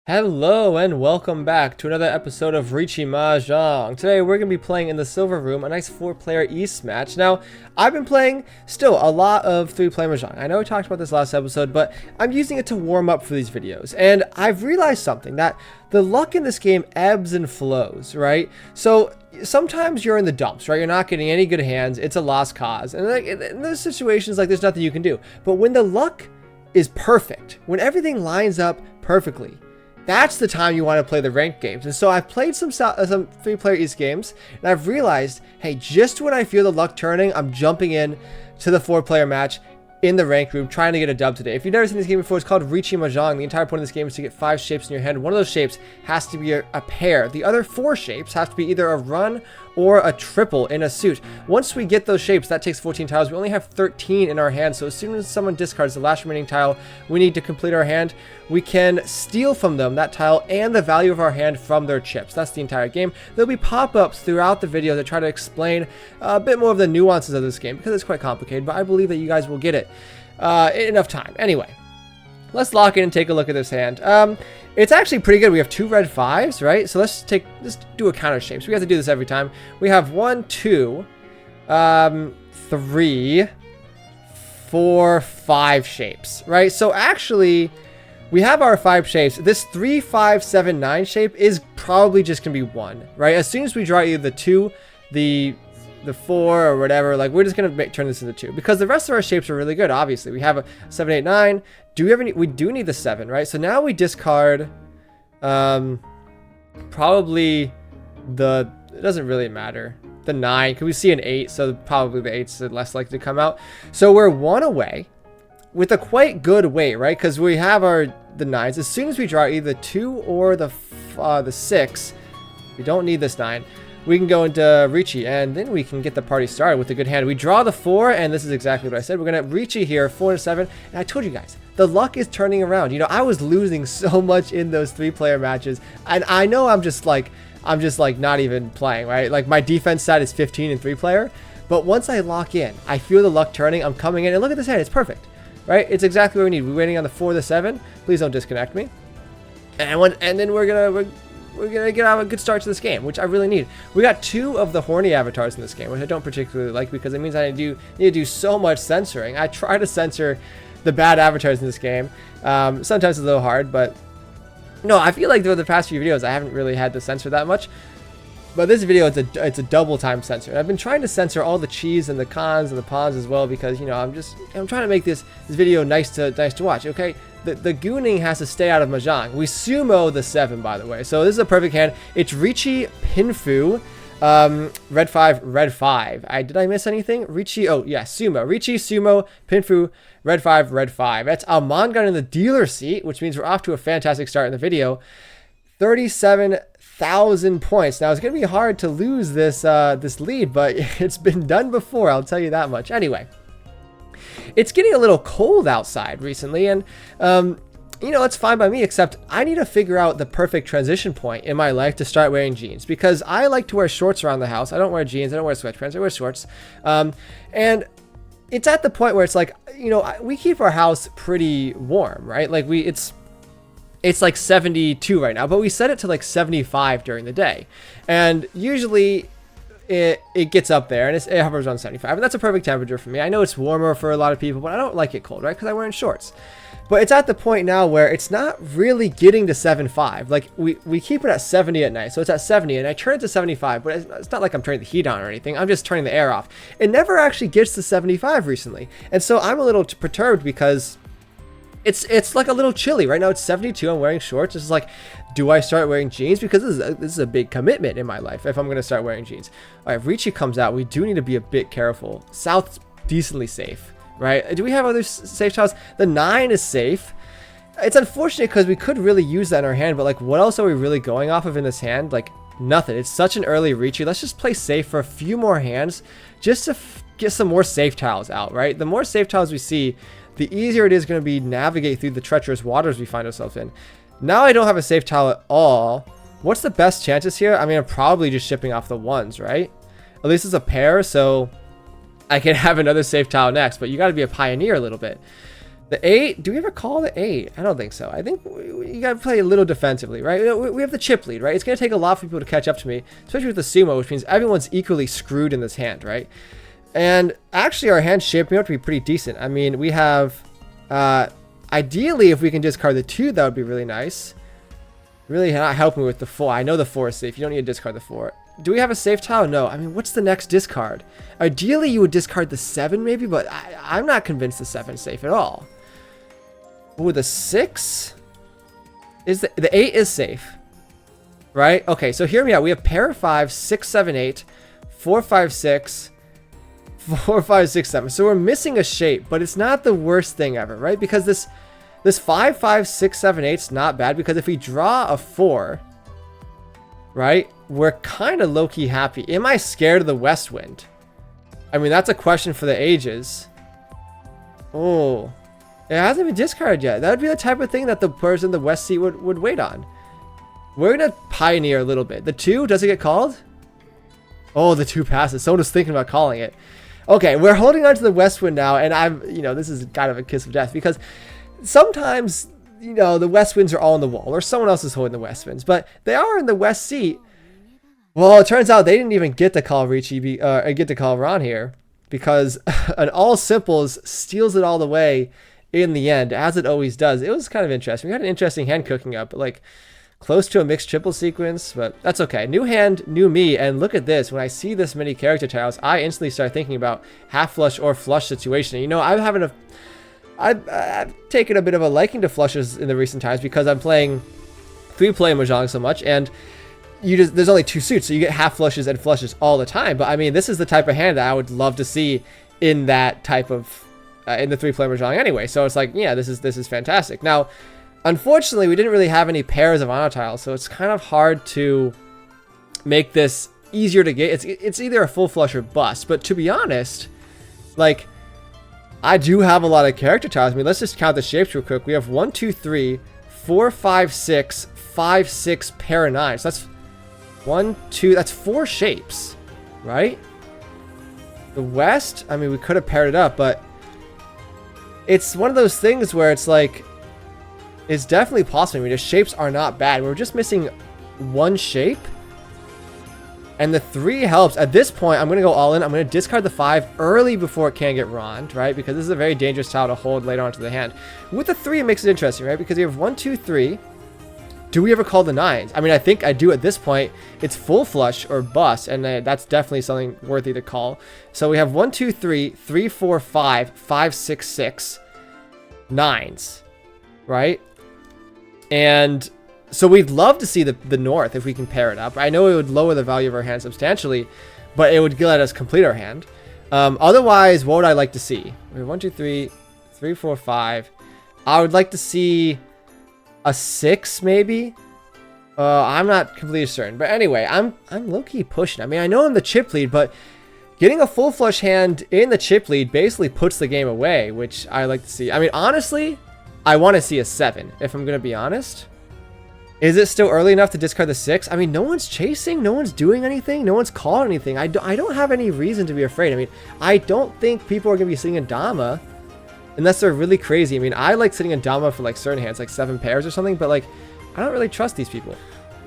Hello and welcome back to another episode of Riichi Mahjong. Today we're going to be playing in the Silver Room, a nice 4-player East match. Now, I've been playing still a lot of 3-player Mahjong. I know we talked about this last episode, but I'm using it to warm up for these videos. And I've realized something, that the luck in this game ebbs and flows, right? So sometimes you're in the dumps, right? You're not getting any good hands. It's a lost cause. And in those situations, there's nothing you can do. But when the luck is perfect, when everything lines up perfectly, that's the time you want to play the ranked games. And so I've played some 3-player East games, and I've realized, hey, just when I feel the luck turning, I'm jumping in to the 4-player match in the ranked room, trying to get a dub today. If you've never seen this game before, it's called Riichi Mahjong. The entire point of this game is to get 5 shapes in your hand. One of those shapes has to be a pair. The other 4 shapes have to be either a run or a triple in a suit. Once we get those shapes, that takes 14 tiles. We only have 13 in our hand, so as soon as someone discards the last remaining tile we need to complete our hand, we can steal from them that tile and the value of our hand from their chips. That's the entire game. There'll be pop-ups throughout the video that try to explain a bit more of the nuances of this game, because it's quite complicated, but I believe that you guys will get it in enough time. Anyway, let's lock in and take a look at this hand. It's actually pretty good. We have 2 red 5s, right? So let's do a counter shape. So we have to do this every time. We have 1, 2, 3, 4, 5 shapes, right? So actually, we have our 5 shapes. This 3, 5, 7, 9 shape is probably just gonna be 1, right? As soon as we draw either the 2, the 4 or whatever, like, we're just gonna turn this into 2, because the rest of our shapes are really good. Obviously, we have a 7, 8, 9. We do need the 7, right? So now we discard probably it doesn't really matter, the 9, because we see an 8, so probably the 8's less likely to come out. So we're 1 away with a quite good weight, right? Because we have the 9s. As soon as we draw either 2 or the 6, we don't need this 9. We can go into Riichi, and then we can get the party started with a good hand. We draw the 4, and this is exactly what I said. We're going to Riichi here, 4 to 7, and I told you guys, the luck is turning around. You know, I was losing so much in those 3-player matches, and I know I'm just like not even playing, right? Like, my defense stat is 15 in 3-player, but once I lock in, I feel the luck turning. I'm coming in, and look at this hand. It's perfect, right? It's exactly what we need. We're waiting on the 4 to 7. Please don't disconnect me. And then we're gonna get out a good start to this game, which I really need. We got 2 of the horny avatars in this game, which I don't particularly like, because it means I need to do so much censoring. I try to censor the bad avatars in this game. Sometimes it's a little hard, but no, I feel like through the past few videos I haven't really had to censor that much. But this video, it's a double time censor. And I've been trying to censor all the cheese and the cons and the pawns as well, because, you know, I'm trying to make this video nice to watch. Okay, the gooning has to stay out of Mahjong. We sumo the 7, by the way. So this is a perfect hand. It's Riichi Pinfu, red 5, red 5. Did I miss anything? Riichi, oh yeah, sumo. Riichi, sumo, Pinfu, red 5, red 5. That's Almangan in the dealer seat, which means we're off to a fantastic start in the video. 37,000 points. Now, it's going to be hard to lose this lead, but it's been done before, I'll tell you that much. Anyway, it's getting a little cold outside recently, and you know, it's fine by me, except I need to figure out the perfect transition point in my life to start wearing jeans, because I like to wear shorts around the house. I don't wear jeans, I don't wear sweatpants, I wear shorts. And it's at the point where it's like, you know, we keep our house pretty warm, right? Like, it's like 72 right now, but we set it to like 75 during the day. And usually it gets up there, and it hovers on 75. And that's a perfect temperature for me. I know it's warmer for a lot of people, but I don't like it cold, right? Because I'm wearing shorts. But it's at the point now where it's not really getting to 75. Like, we keep it at 70 at night, so it's at 70, and I turn it to 75, but it's not like I'm turning the heat on or anything. I'm just turning the air off. It never actually gets to 75 recently. And so I'm a little perturbed, because it's like a little chilly. Right now it's 72, I'm wearing shorts. It's just like, do I start wearing jeans? Because this is a big commitment in my life if I'm going to start wearing jeans. All right, if Riichi comes out, we do need to be a bit careful. South's decently safe, right? Do we have other safe tiles? The 9 is safe. It's unfortunate because we could really use that in our hand, but like, what else are we really going off of in this hand? Like, nothing. It's such an early Riichi. Let's just play safe for a few more hands, just to get some more safe tiles out, right? The more safe tiles we see, the easier it is going to be navigate through the treacherous waters we find ourselves in. Now I don't have a safe tile at all. What's the best chances here? I mean, I'm probably just shipping off the 1s, right? At least it's a pair, so I can have another safe tile next, but you got to be a pioneer a little bit. The 8, do we ever call the 8? I don't think so. I think you gotta play a little defensively, right? We have the chip lead, right? It's gonna take a lot for people to catch up to me, especially with the sumo, which means everyone's equally screwed in this hand, right? And actually our hand's shaping up to be pretty decent. I mean, we have, ideally if we can discard the 2, that would be really nice. Really not helping with the 4. I know the 4 is safe. You don't need to discard the 4. Do we have a safe tile? No. I mean, what's the next discard? Ideally you would discard the 7 maybe, but I'm not convinced the 7 is safe at all. Ooh, the 6 is the 8 is safe, right? Okay, so hear me out. We have pair of 5, 6, 7, 8, 4, 5, 6, 4, 5, 6, 7. So we're missing a shape, but it's not the worst thing ever, right? Because this 5, 5, 6, 7, 8 is not bad, because if we draw a 4, right, we're kind of low-key happy. Am I scared of the west wind? I mean, that's a question for the ages. Oh. It hasn't been discarded yet. That would be the type of thing that the person in the west seat would wait on. We're going to pioneer a little bit. The 2, does it get called? Oh, the 2 passes. Someone was thinking about calling it. Okay, we're holding on to the west wind now, and this is kind of a kiss of death, because sometimes, the west winds are all on the wall, or someone else is holding the west winds, but they are in the west seat. Well, it turns out they didn't even get to call Riichi, get to call Ron here, because an all simples steals it all the way in the end, as it always does. It was kind of interesting. We had an interesting hand cooking up, like close to a mixed triple sequence, but that's okay. New hand, new me, and look at this. When I see this many character tiles, I instantly start thinking about half flush or flush situation. I've taken a bit of a liking to flushes in the recent times because I'm playing 3-play Mahjong so much, and there's only 2 suits, so you get half flushes and flushes all the time. But I mean, this is the type of hand that I would love to see in that type of in the 3-play Mahjong anyway. So it's like, yeah, this is fantastic. Now, unfortunately, we didn't really have any pairs of honor tiles, so it's kind of hard to make this easier to get. It's either a full flush or bust. But to be honest, like, I do have a lot of character tiles. I mean, let's just count the shapes real quick. We have 1, 2, 3, 4, 5, 6, 5, 6 pair of 9. So that's 1, 2. That's 4 shapes, right? The west. I mean, we could have paired it up, but it's one of those things where it's like, it's definitely possible. I mean, the shapes are not bad. We're just missing 1 shape. And the 3 helps. At this point, I'm going to go all in. I'm going to discard the 5 early before it can get ronned, right? Because this is a very dangerous tile to hold later onto the hand. With the 3, it makes it interesting, right? Because you have 1, 2, 3. Do we ever call the 9s? I mean, I think I do at this point. It's full flush or bust, and that's definitely something worthy to call. So we have 1, 2, 3, 3, 4, 5, 5, 6, 6, 9s, right? And so we'd love to see the north if we can pair it up. I know it would lower the value of our hand substantially, but it would let us complete our hand. Otherwise, what would I like to see? We have 1, 2, 3, 3, 4, 5. I would like to see a 6 maybe. I'm not completely certain, but anyway, I'm low-key pushing. I mean, I know I'm the chip lead, but getting a full flush hand in the chip lead basically puts the game away, which I like to see. I mean, honestly, I want to see a 7, if I'm going to be honest. Is it still early enough to discard the 6? I mean, no one's chasing, no one's doing anything, no one's calling anything. I don't have any reason to be afraid. I mean, I don't think people are going to be sitting in Dama unless they're really crazy. I mean, I like sitting in Dama for like certain hands, like 7 pairs or something, but like, I don't really trust these people.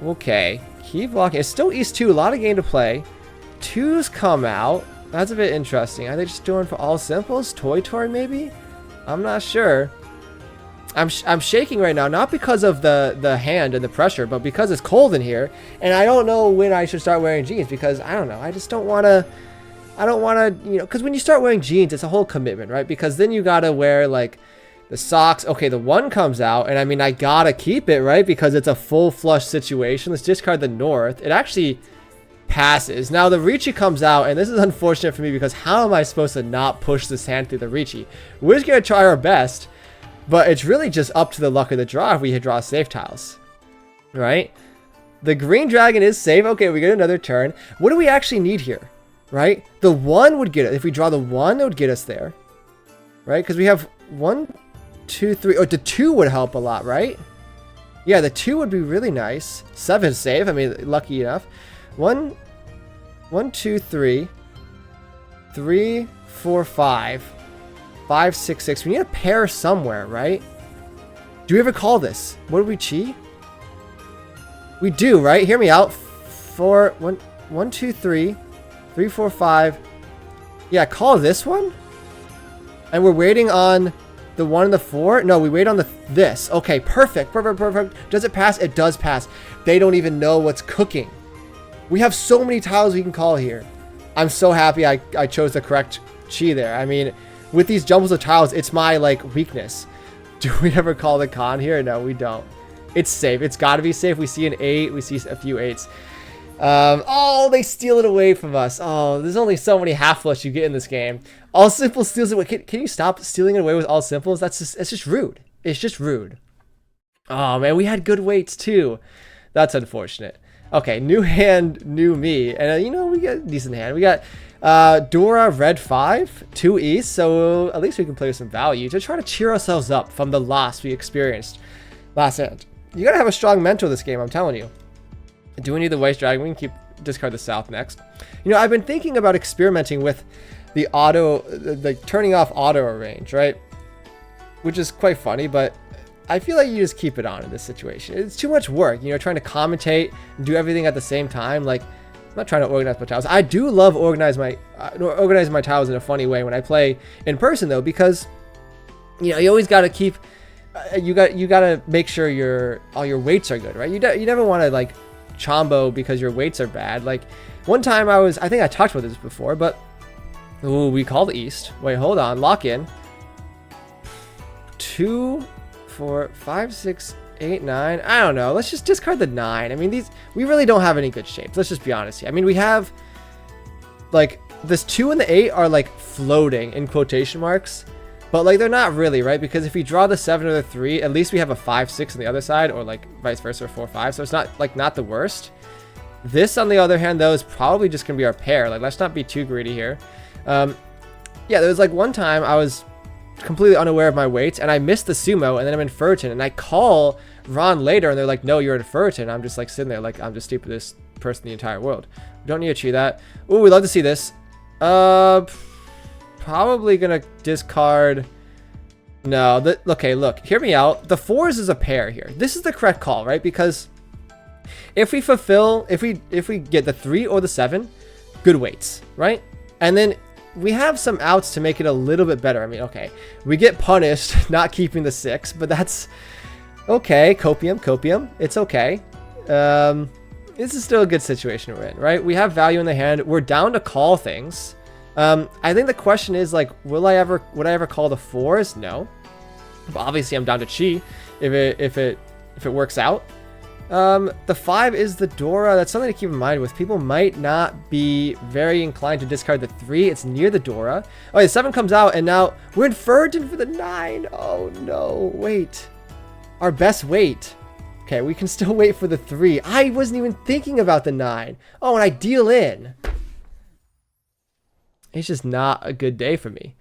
Okay, keep blocking. It's still East 2, a lot of game to play. 2s come out. That's a bit interesting. Are they just doing for all simples? Toy maybe? I'm not sure. I'm shaking right now, not because of the hand and the pressure, but because it's cold in here, and I don't know when I should start wearing jeans, because I don't know. I just don't want to. I don't want to, because when you start wearing jeans, it's a whole commitment, right? Because then you got to wear like the socks. Okay, the 1 comes out, and I mean, I got to keep it, right? Because it's a full flush situation. Let's discard the north. It actually passes. Now the Riichi comes out, and this is unfortunate for me because how am I supposed to not push this hand through the Riichi? We're just going to try our best, but it's really just up to the luck of the draw if we draw safe tiles, right? The green dragon is safe. Okay, we get another turn. What do we actually need here, right? The 1 would get it. If we draw the 1, it would get us there, right? Because we have 1, 2, 3. Oh, the 2 would help a lot, right? Yeah, the 2 would be really nice. 7 safe. I mean, lucky enough. 1, 2, 3, 3, 4, 5. 5, 6, 6. We need a pair somewhere, right? Do we ever call this? What do we chi? We do, right? Hear me out. 4, 1, 1, 2, 3, 3, 4, 5. Yeah, call this one. And we're waiting on the 1 and the 4. No, we wait on this. Okay, perfect, perfect, perfect. Does it pass? It does pass. They don't even know what's cooking. We have so many tiles we can call here. I'm so happy I chose the correct chi there. I mean, with these jumbles of tiles, it's my like weakness. Do we ever call the con here? No, we don't. It's safe. It's got to be safe. We see an 8. We see a few 8s. Oh, they steal it away from us. Oh, there's only so many half flush you get in this game. All simple steals it away. Can you stop stealing it away with all simples? It's just rude. It's just rude. Oh man, we had good weights too. That's unfortunate. Okay, new hand, new me. And you know, we got a decent hand. We got Dora red 5, 2 east. So at least we can play with some value to try to cheer ourselves up from the loss we experienced last hand. You gotta have a strong mentor this game, I'm telling you. Do we need the Waste Dragon? We can discard the South next. You know, I've been thinking about experimenting with the auto, like turning off auto arrange, right? Which is quite funny, but I feel like you just keep it on in this situation. It's too much work, you know, trying to commentate and do everything at the same time. Like, I'm not trying to organize my tiles. I do love organizing my tiles in a funny way when I play in person, though, because you know you always got to keep, you got to make sure all your weights are good, right? You never want to like chombo because your weights are bad. Like one time I think I talked about this before, but ooh, we call the east. Wait, hold on, lock in. 2, 4, 5, 6, 8, 9. I don't know. Let's just discard the 9. I mean, we really don't have any good shapes. Let's just be honest here. I mean, we have like this 2 and the 8 are like floating in quotation marks, but like they're not really, right? Because if we draw the 7 or the 3, at least we have a 5, 6 on the other side, or like vice versa, or 4, 5. So it's not the worst. This, on the other hand, though, is probably just gonna be our pair. Like, let's not be too greedy here. Yeah, there was like one time I was completely unaware of my weights and I missed the sumo, and then I'm in furiten, and I call Ron later and they're like, no, you're in furiten. I'm just like sitting there like I'm the stupidest person in the entire world. We don't need to cheat that. Ooh, we love to see this. Probably gonna discard. No, okay, look, hear me out. The 4s is a pair here. This is the correct call, right? Because if we get the 3 or the 7, good weights, right? And then we have some outs to make it a little bit better. I mean, okay, we get punished not keeping the 6, but that's okay. Copium, it's okay. This is still a good situation we're in, right? We have value in the hand. We're down to call things. I think the question is like, would I ever call the 4s? No. But obviously I'm down to chi if it works out. The 5 is the Dora. That's something to keep in mind with. People might not be very inclined to discard the 3. It's near the Dora. Oh, the 7 comes out, and now we're in furiten for the 9. Oh no, wait. Our best wait. Okay, we can still wait for the 3. I wasn't even thinking about the 9. Oh, and I deal in. It's just not a good day for me.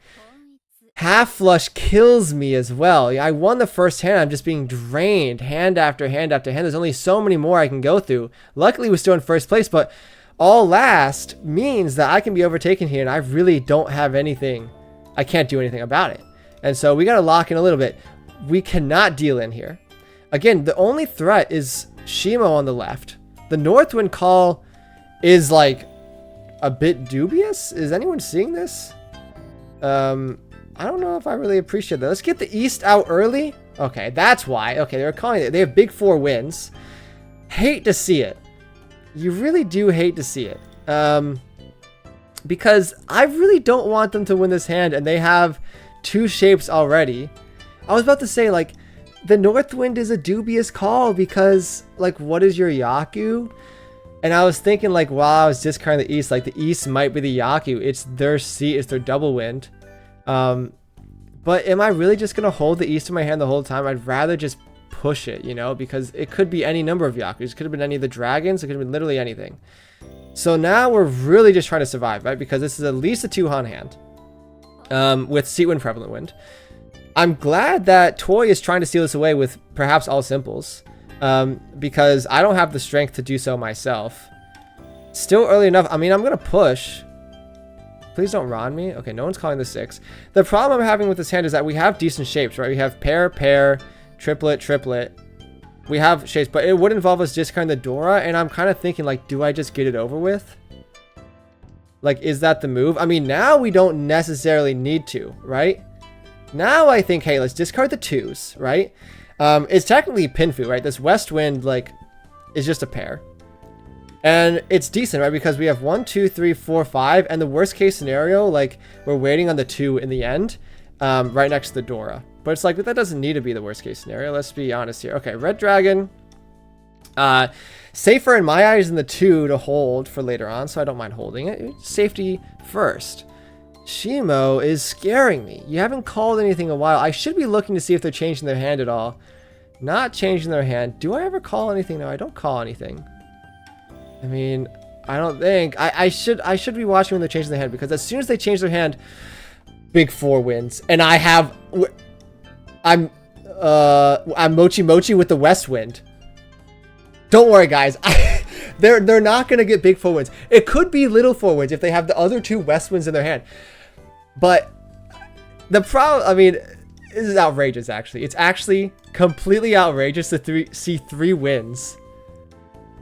Half flush kills me as well. I won the first hand. I'm just being drained hand after hand after hand. There's only so many more I can go through. Luckily, we're still in first place, but all last means that I can be overtaken here, and I really don't have anything. I can't do anything about it. And so we got to lock in a little bit. We cannot deal in here. Again, the only threat is Shimo on the left. The Northwind call is like a bit dubious. Is anyone seeing this? I don't know if I really appreciate that. Let's get the East out early. Okay, that's why. Okay, they're calling it. They have big 4 wins. Hate to see it. You really do hate to see it. Because I really don't want them to win this hand, and they have 2 shapes already. I was about to say, like, the Northwind is a dubious call because, like, what is your Yaku? And I was thinking, like, while I was discarding the East, like, the East might be the Yaku. It's their seat. It's their double wind. But am I really just gonna hold the East in my hand the whole time? I'd rather just push it, you know, because it could be any number of Yakus. It could have been any of the dragons. It could have been literally anything. So now we're really just trying to survive, right? Because this is at least a 2-Han hand with Seat Wind, Prevalent Wind. I'm glad that Toy is trying to steal this away with perhaps all simples because I don't have the strength to do so myself. Still early enough. I mean, I'm gonna push. Please don't Ron me. Okay, no one's calling the 6. The problem I'm having with this hand is that we have decent shapes, right? We have pair, pair, triplet, triplet. We have shapes, but it would involve us discarding the Dora, and I'm kind of thinking, like, do I just get it over with? Like, is that the move? I mean, now we don't necessarily need to, right? Now I think, hey, let's discard the 2s, right? It's technically Pinfu, right? This West Wind, like, is just a pair. And it's decent, right? Because we have 1, 2, 3, 4, 5, and the worst case scenario, like, we're waiting on the 2 in the end, right next to the Dora. But it's like, that doesn't need to be the worst case scenario. Let's be honest here. Okay, Red Dragon. Safer in my eyes than the 2 to hold for later on, so I don't mind holding it. Safety first. Shimo is scaring me. You haven't called anything in a while. I should be looking to see if they're changing their hand at all. Not changing their hand. Do I ever call anything? No, I don't call anything. I mean, I don't think. I should be watching when they're changing their hand, because as soon as they change their hand, big 4 wins. And I'm Mochi Mochi with the West Wind. Don't worry, guys. They're not gonna get big 4 wins. It could be little 4 wins if they have the other 2 West Winds in their hand. But the problem, I mean, this is outrageous. Actually, it's actually completely outrageous to see 3 wins.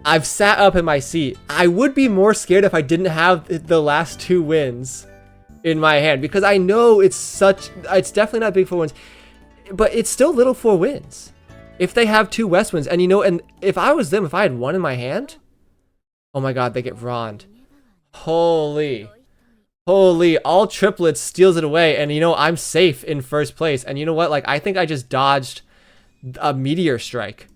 I've sat up in my seat. I would be more scared if I didn't have the last 2 wins in my hand, because I know it's definitely not big 4 wins, but it's still little 4 wins. If they have 2 West Winds, and and if I was them, if I had 1 in my hand, oh my god, they get Rond. Holy, all triplets steals it away, and I'm safe in first place. And you know what? Like, I think I just dodged a meteor strike.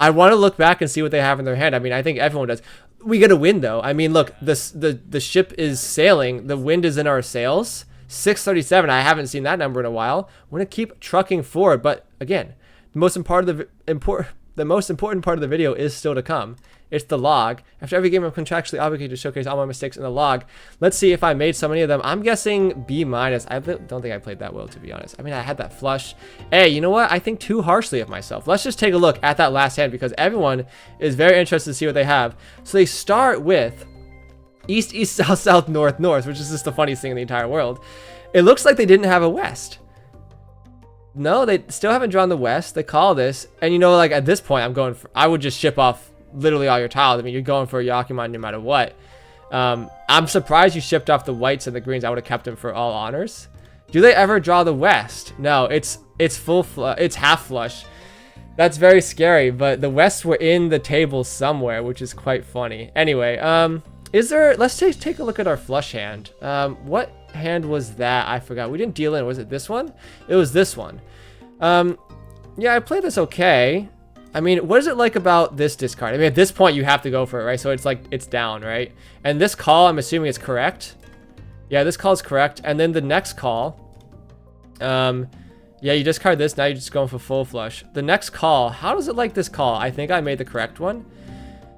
I want to look back and see what they have in their hand. I mean, I think everyone does. We get a win though. I mean, look, the ship is sailing. The wind is in our sails. 637. I haven't seen that number in a while. We're gonna keep trucking forward, but again, the most important part of the video is still to come. It's the log. After every game, I'm contractually obligated to showcase all my mistakes in the log. Let's see if I made so many of them. I'm guessing B-. I don't think I played that well, to be honest. I mean, I had that flush. Hey, you know what? I think too harshly of myself. Let's just take a look at that last hand, because everyone is very interested to see what they have. So they start with East, East, South, South, North, North, which is just the funniest thing in the entire world. It looks like they didn't have a West. No, they still haven't drawn the West. They call this, and like at this point, I would just ship off literally all your tiles. I mean, you're going for a Yakuman no matter what. I'm surprised you shipped off the whites and the greens. I would have kept them for all honors. Do they ever draw the West? No, it's half flush. That's very scary, but the Wests were in the table somewhere, which is quite funny. Anyway, let's take a look at our flush hand. What hand was that? I forgot. We didn't deal in. Was it this one? It was this one. Yeah, I played this okay. I mean, what is it like about this discard? I mean, at this point, you have to go for it, right? So it's like, it's down, right? And this call, I'm assuming it's correct. Yeah, this call is correct. And then the next call, yeah, you discard this. Now you're just going for full flush. The next call, how does it like this call? I think I made the correct one.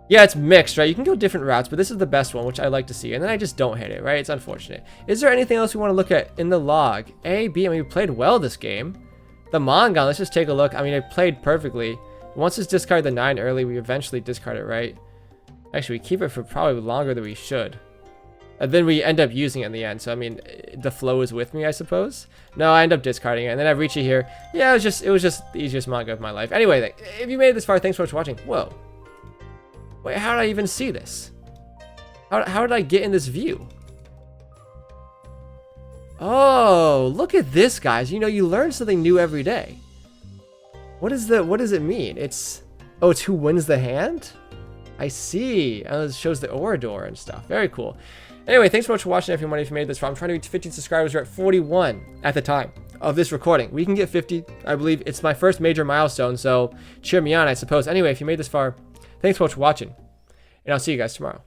Yeah, it's mixed, right? You can go different routes, but this is the best one, which I like to see. And then I just don't hit it, right? It's unfortunate. Is there anything else we want to look at in the log? A, B, I mean, we played well this game. The Mongon, let's just take a look. I mean, I played perfectly. Once it's discarded the 9 early, we eventually discard it, right? Actually, we keep it for probably longer than we should. And then we end up using it in the end. So, I mean, the flow is with me, I suppose. No, I end up discarding it. And then I have Riichi here. Yeah, it was just the easiest manga of my life. Anyway, if you made it this far, thanks so much for watching. Whoa. Wait, how did I even see this? How did I get in this view? Oh, look at this, guys. You learn something new every day. What does it mean? It's who wins the hand? I see. Oh, it shows the Orador and stuff. Very cool. Anyway, thanks so much for watching, everyone. If you made this far, I'm trying to reach 50 subscribers. We're at 41 at the time of this recording. We can get 50. I believe it's my first major milestone, so cheer me on, I suppose. Anyway, if you made this far, thanks so much for watching, and I'll see you guys tomorrow.